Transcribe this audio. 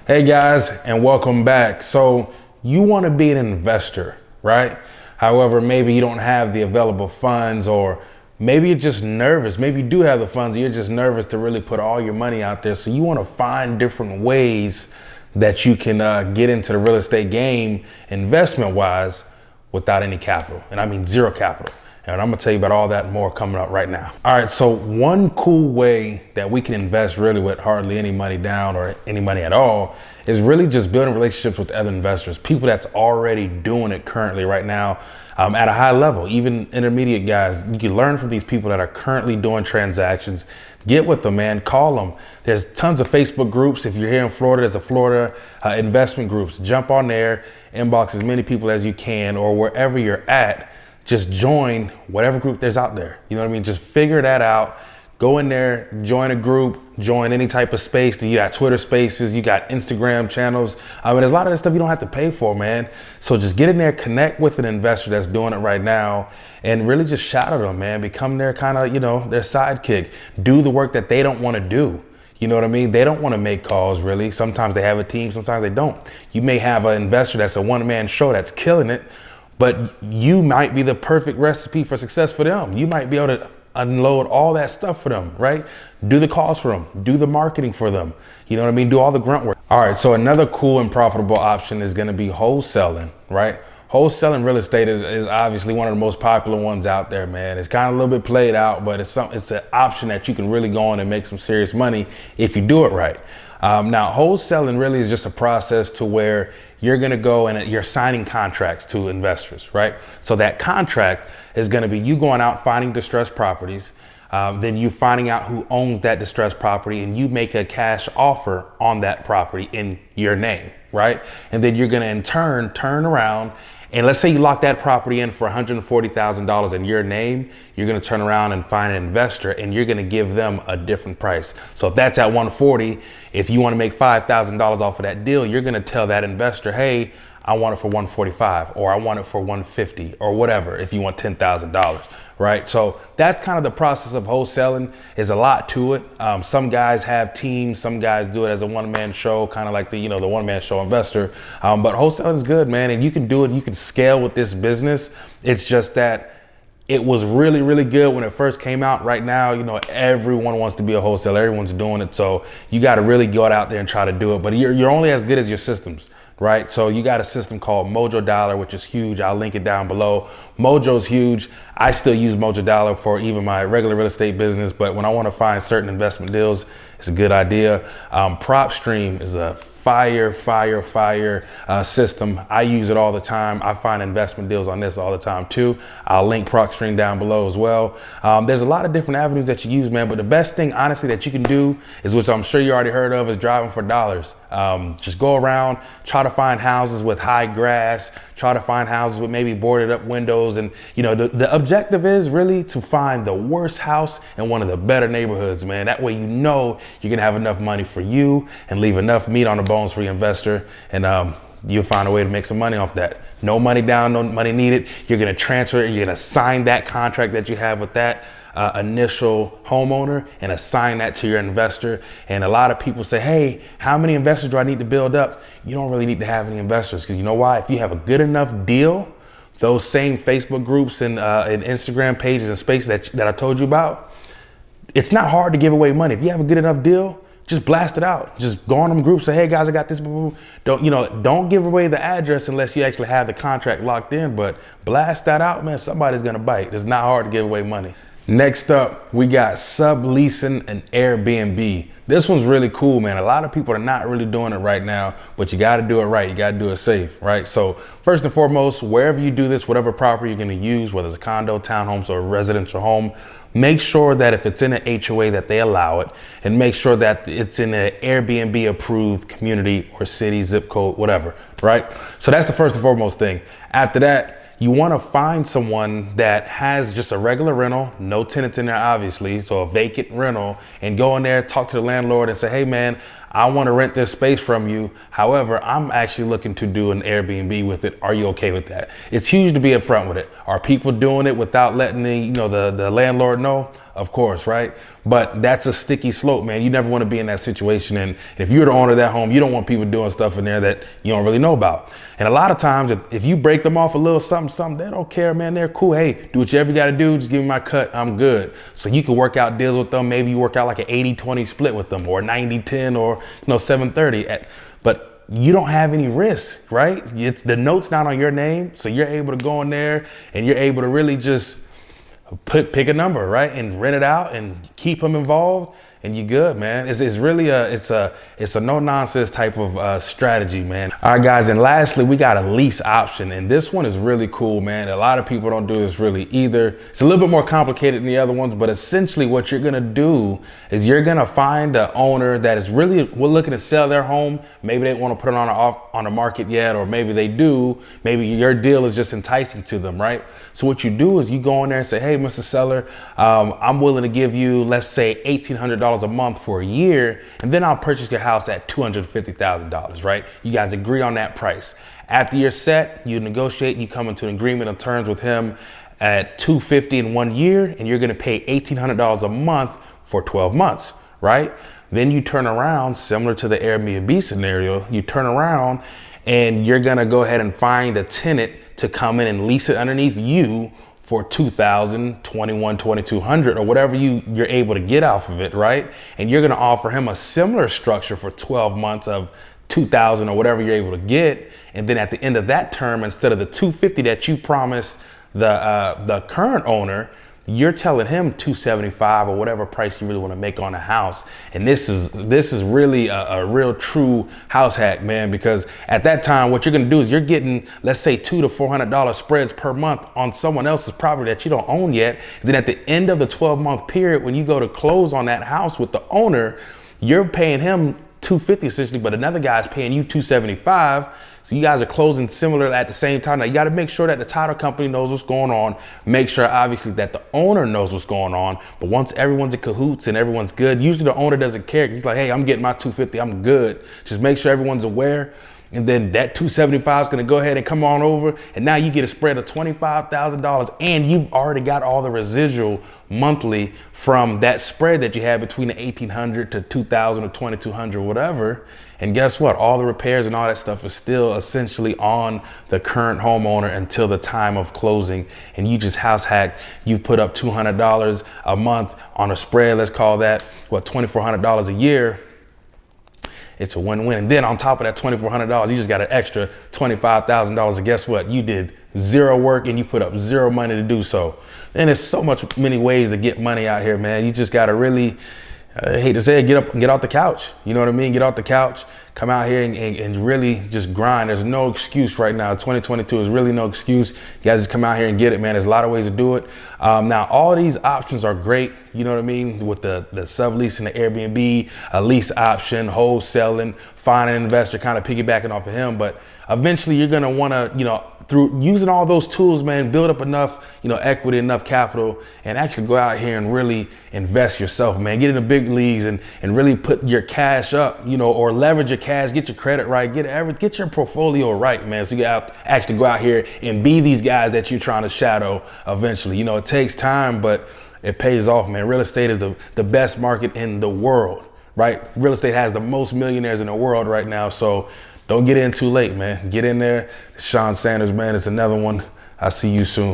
Hey guys, and welcome back. So you want to be an investor, right? However, maybe you don't have the available funds, or maybe you're just nervous. Maybe you do have the funds, you're just nervous to really put all your money out there. So you want to find different ways that you can get into the real estate game investment wise without any capital. And I mean zero capital. And I'm gonna tell you about all that and more coming up right now. All right, so one cool way that we can invest really with hardly any money down or any money at all is really just building relationships with other investors, people that's already doing it currently right now at a high level, even intermediate guys. You can learn from these people that are currently doing transactions. Get with them, man, call them. There's tons of Facebook groups. If you're here in Florida, there's a Florida investment groups. Jump on there, inbox as many people as you can, or wherever you're at, just join whatever group there's out there. You know what I mean? Just figure that out. Go in there, join a group, join any type of space. You got Twitter spaces, you got Instagram channels. I mean, there's a lot of that stuff you don't have to pay for, man. So just get in there, connect with an investor that's doing it right now, and really just shout at them, man. Become their kind of, their sidekick. Do the work that they don't want to do. You know what I mean? They don't want to make calls, really. Sometimes they have a team, sometimes they don't. You may have an investor that's a one-man show that's killing it, but you might be the perfect recipe for success for them. You might be able to unload all that stuff for them, right? Do the calls for them, do the marketing for them. You know what I mean? Do all the grunt work. All right, so another cool and profitable option is gonna be wholesaling, right? Wholesaling real estate is obviously one of the most popular ones out there, man. It's kind of a little bit played out, but it's an option that you can really go on and make some serious money if you do it right. Now, wholesaling really is just a process to where you're gonna go and you're signing contracts to investors, right? So that contract is gonna be you going out finding distressed properties, then you finding out who owns that distressed property, and you make a cash offer on that property in your name, right? And then you're gonna in turn turn around, and let's say you lock that property in for $140,000 in your name, you're gonna turn around and find an investor, and you're gonna give them a different price. So if that's at 140, if you wanna make $5,000 off of that deal, you're gonna tell that investor, hey, I want it for 145, or I want it for 150, or whatever, if you want $10,000, right? So that's kind of the process of wholesaling. Is a lot to it. Some guys have teams, some guys do it as a one-man show, kind of like the one-man show investor. But wholesaling is good, man, and you can do it. You can scale with this business. It's just that it was really, really good when it first came out. Right now, everyone wants to be a wholesaler. Everyone's doing it. So you got to really go out there and try to do it. But you're only as good as your systems, right? So you got a system called Mojo Dollar, which is huge. I'll link it down below. Mojo's huge. I still use Mojo Dollar for even my regular real estate business, but when I want to find certain investment deals, it's a good idea. PropStream is a fire system. I use it all the time. I find investment deals on this all the time too. I'll link PropStream down below as well. There's a lot of different avenues that you use, man, but the best thing honestly that you can do is, which I'm sure you already heard of, is driving for dollars. Just go around, try to find houses with high grass, try to find houses with maybe boarded up windows. And the objective is really to find the worst house in one of the better neighborhoods, man. That way you're gonna have enough money for you and leave enough meat on the bones for your investor, and you'll find a way to make some money off that. No money down, no money needed. You're gonna transfer it, you're gonna sign that contract that you have with that initial homeowner and assign that to your investor. And a lot of people say, hey, how many investors do I need to build up? You don't really need to have any investors, because you know why? If you have a good enough deal, those same Facebook groups and Instagram pages and spaces that I told you about, it's not hard to give away money. If you have a good enough deal, just blast it out. Just go on them groups, say, hey guys, I got this. Don't give away the address unless you actually have the contract locked in, but blast that out, man. Somebody's gonna bite. It's not hard to give away money. Next up, we got subleasing an Airbnb. This one's really cool, man. A lot of people are not really doing it right now, but you got to do it right. You got to do it safe, right? So first and foremost, wherever you do this, whatever property you're going to use, whether it's a condo, townhomes, or a residential home, make sure that if it's in an HOA that they allow it, and make sure that it's in an Airbnb approved community or city, zip code, whatever, right? So that's the first and foremost thing. After that, you want to find someone that has just a regular rental, no tenants in there, obviously, so a vacant rental, and go in there, talk to the landlord and say, hey man, I want to rent this space from you. However, I'm actually looking to do an Airbnb with it. Are you okay with that? It's huge to be upfront with it. Are people doing it without letting the landlord know? Of course, right? But that's a sticky slope, man. You never want to be in that situation. And if you're the owner of that home, you don't want people doing stuff in there that you don't really know about. And a lot of times, if you break them off a little something, they don't care, man. They're cool. Hey, do whatever you got to do. Just give me my cut. I'm good. So you can work out deals with them. Maybe you work out like an 80-20 split with them, or 90-10, or 730. But you don't have any risk, right? It's the note's not on your name. So you're able to go in there and you're able to really just pick a number, right, and rent it out and keep them involved, and you good, man. It's really it's a no nonsense type of strategy, man. All right, guys, and lastly, we got a lease option, and this one is really cool, man. A lot of people don't do this really either. It's a little bit more complicated than the other ones, but essentially what you're gonna do is you're gonna find an owner that is really looking to sell their home. Maybe they want to put it on the market yet, or maybe they do. Maybe your deal is just enticing to them, right? So what you do is you go in there and say, hey, Mr. Seller, I'm willing to give you, let's say, $1,800 a month for a year, and then I'll purchase your house at $250,000, right? You guys agree on that price. After you're set, you negotiate, you come into an agreement on terms with him at $250,000 in 1 year, and you're gonna pay $1,800 a month for 12 months, right? Then you turn around, similar to the Airbnb scenario, you turn around and you're gonna go ahead and find a tenant to come in and lease it underneath you for $2,000, $2,100, $2,200, or whatever you're able to get off of it, right? And you're gonna offer him a similar structure for 12 months of $2,000 or whatever you're able to get. And then at the end of that term, instead of the $250,000 that you promised the current owner, you're telling him $275,000 or whatever price you really want to make on a house. And this is really a real true house hack, man, because at that time, what you're going to do is you're getting, let's say, $200 to $400 spreads per month on someone else's property that you don't own yet. And then at the end of the 12-month period, when you go to close on that house with the owner, you're paying him $250,000 essentially, but another guy's paying you $275,000. So you guys are closing similar at the same time. Now you got to make sure that the title company knows what's going on. Make sure obviously that the owner knows what's going on. But once everyone's in cahoots and everyone's good, usually the owner doesn't care. He's like, hey, I'm getting my $250,000, I'm good. Just make sure everyone's aware. And then that $275,000 is going to go ahead and come on over. And now you get a spread of $25,000, and you've already got all the residual monthly from that spread that you had between the $1,800 to $2,000 or $2,200, whatever. And guess what? All the repairs and all that stuff is still essentially on the current homeowner until the time of closing. And you just house hacked. You put up $200 a month on a spread. Let's call that, what, $2,400 a year. It's a win-win. And then on top of that $2,400, you just got an extra $25,000. And guess what? You did zero work and you put up zero money to do so. And there's so many ways to get money out here, man. You just got to really, I hate to say it, get up and get off the couch. You know what I mean? Get off the couch, come out here and really just grind. There's no excuse right now. 2022 is really no excuse. You guys just come out here and get it, man. There's a lot of ways to do it. Now, all these options are great. You know what I mean? With the sublease and the Airbnb, a lease option, wholesaling, find an investor, kind of piggybacking off of him. But eventually you're going to want to, through using all those tools, man, build up enough, equity, enough capital, and actually go out here and really invest yourself, man. Get in the big leagues and really put your cash up, or leverage your cash, get your credit right, get your portfolio right, man. So you got to actually go out here and be these guys that you're trying to shadow eventually. It takes time, but it pays off, man. Real estate is the best market in the world, right? Real estate has the most millionaires in the world right now. So don't get in too late, man. Get in there. Sean Sanders, man. It's another one. I'll see you soon.